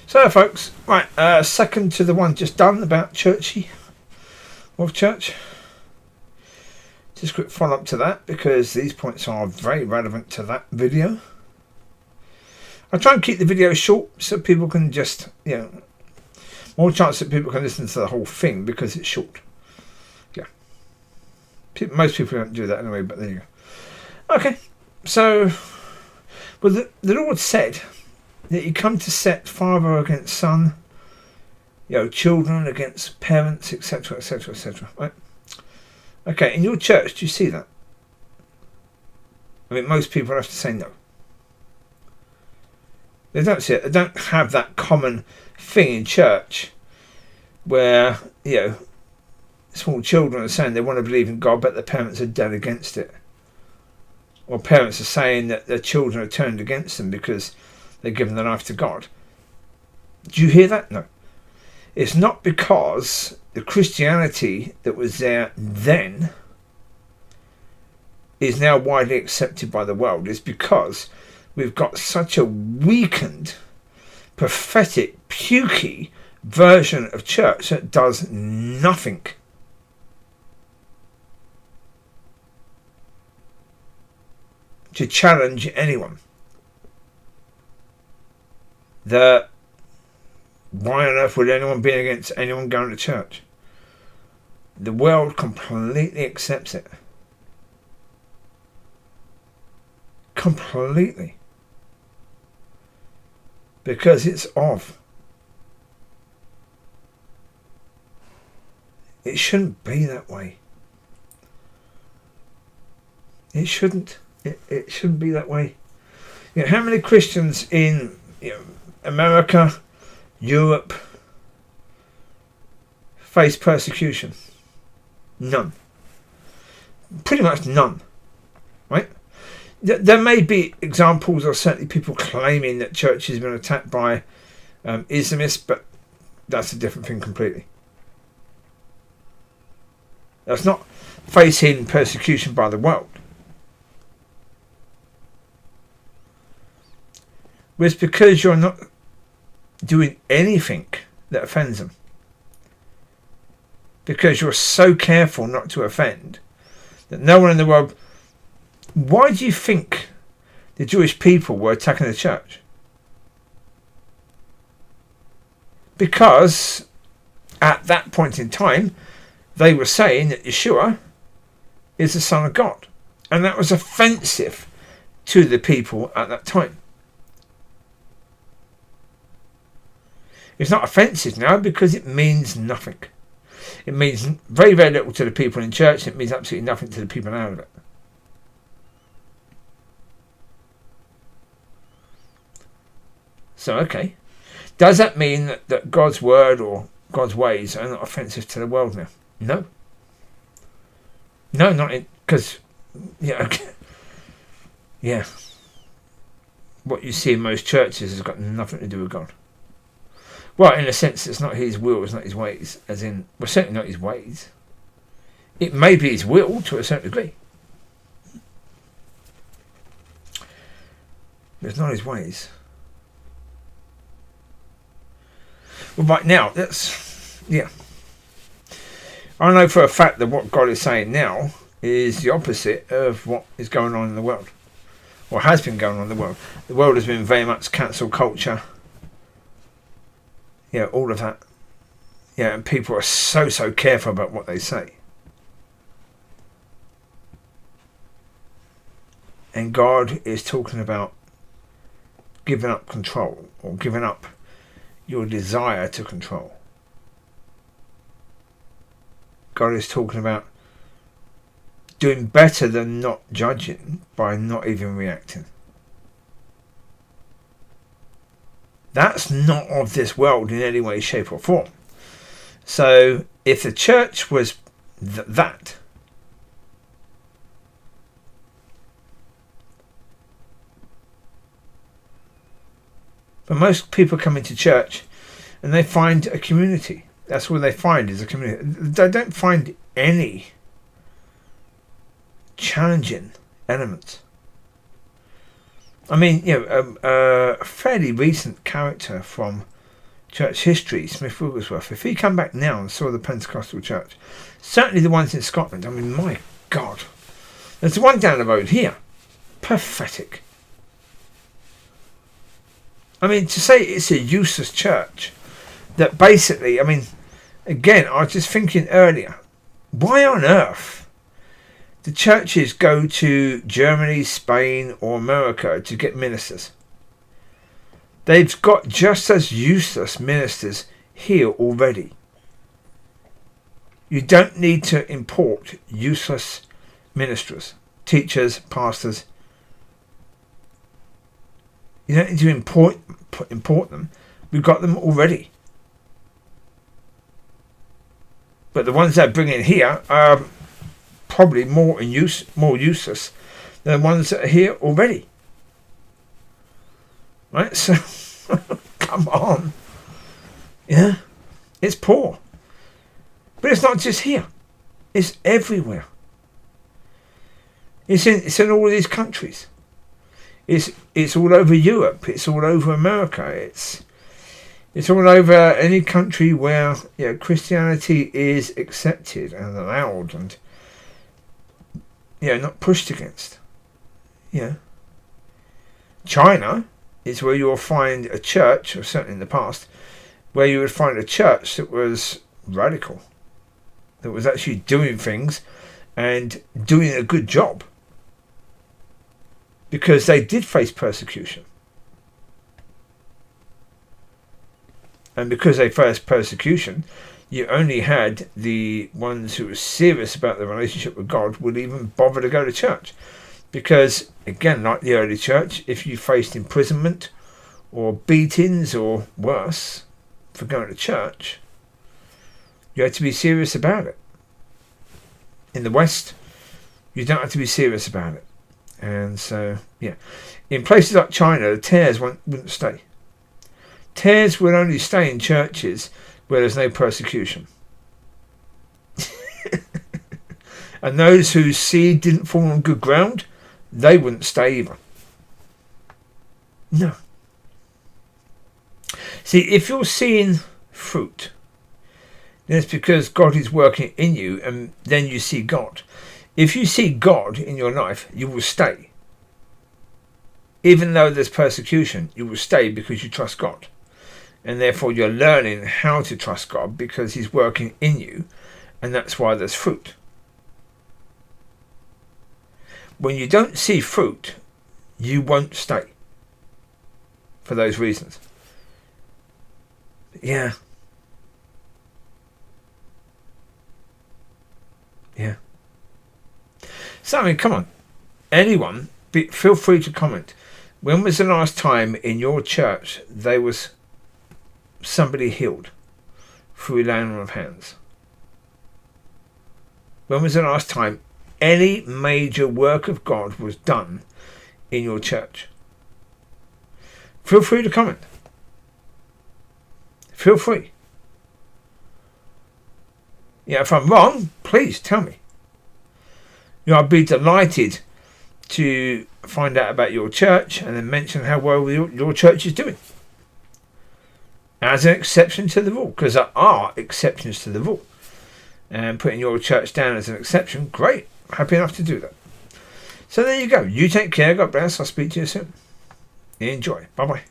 So, folks, right, second to the one just done about Churchy of Church. Just quick follow up to that because these points are very relevant to that video. I try and keep the video short so people can just, more chance that people can listen to the whole thing because it's short. Yeah. Most people don't do that anyway, but there you go. Okay, so, well, the Lord said that you come to set father against son, children against parents, etc., etc., etc. Right? Okay, in your church, do you see that? I mean, most people have to say no. They don't see it. They don't have that common thing in church where, small children are saying they want to believe in God, but the parents are dead against it. Or parents are saying that their children are turned against them because they've given their life to God. Do you hear that? No. It's not because the Christianity that was there then is now widely accepted by the world. It's because we've got such a weakened, pathetic, pukey version of church that does nothing. To challenge anyone. Why on earth would anyone be against anyone going to church? The world completely accepts it. Completely. Because it's of. It shouldn't be that way. It shouldn't. It shouldn't be that way. How many Christians in America, Europe face persecution? None. Pretty much none. Right? There may be examples, or certainly people claiming that churches have been attacked by Islamists, but that's a different thing completely. That's not facing persecution by the world. It's because you're not doing anything that offends them. Because you're so careful not to offend that no one in the world... Why do you think the Jewish people were attacking the church? Because at that point in time, they were saying that Yeshua is the Son of God. And that was offensive to the people at that time. It's not offensive now because it means nothing. It means very, very little to the people in church. It means absolutely nothing to the people out of it. So, okay. Does that mean that God's word or God's ways are not offensive to the world now? No. No, not because, what you see in most churches has got nothing to do with God. Well, in a sense, it's not his will, it's not his ways. As in, well, certainly not his ways. It may be his will to a certain degree. But it's not his ways. Well, right now, I know for a fact that what God is saying now is the opposite of what is going on in the world. Or has been going on in the world. The world has been very much cancel culture. All of that. And people are so careful about what they say. And God is talking about giving up control, or giving up your desire to control. God is talking about doing better than not judging by not even reacting. That's not of this world in any way, shape or form. So if the church was that, but most people come into church and they find a community. That's what they find, is a community. They don't find any challenging elements. I mean, a fairly recent character from church history, Smith Wigglesworth, if he come back now and saw the Pentecostal church, certainly the ones in Scotland, I mean, my God. There's the one down the road here. Pathetic. I mean, to say it's a useless church, that basically, I mean, again, I was just thinking earlier, why on earth do churches go to Germany, Spain or America to get ministers? They've got just as useless ministers here already. You don't need to import useless ministers, teachers, pastors. You don't need to import them. We've got them already. But the ones that bring in here are probably more useless than the ones that are here already. Right? So, come on. Yeah? It's poor. But it's not just here. It's everywhere. It's in all these countries. It's all over Europe. It's all over America. It's all over any country where Christianity is accepted and allowed and not pushed against. Yeah. China is where you'll find a church, or certainly in the past, where you would find a church that was radical, that was actually doing things and doing a good job, because they did face persecution. And because they faced persecution, you only had the ones who were serious about their relationship with God would even bother to go to church. Because, again, like the early church, if you faced imprisonment or beatings or worse for going to church, you had to be serious about it. In the West, you don't have to be serious about it. And so, in places like China, the tares wouldn't stay. Tares would only stay in churches where there's no persecution. And those whose seed didn't fall on good ground, they wouldn't stay either. No. See, if you're seeing fruit, then it's because God is working in you, and then you see God. If you see God in your life, you will stay. Even though there's persecution, you will stay because you trust God. And therefore you're learning how to trust God because He's working in you, and that's why there's fruit. When you don't see fruit, you won't stay. For those reasons. Yeah. So, I mean, come on. Anyone, feel free to comment. When was the last time in your church there was somebody healed through laying on of hands? When was the last time any major work of God was done in your church? Feel free to comment. Feel free. If I'm wrong, please tell me. I'd be delighted to find out about your church and then mention how well your church is doing. As an exception to the rule, because there are exceptions to the rule. And putting your church down as an exception, great. Happy enough to do that. So there you go. You take care. God bless. I'll speak to you soon. Enjoy. Bye-bye.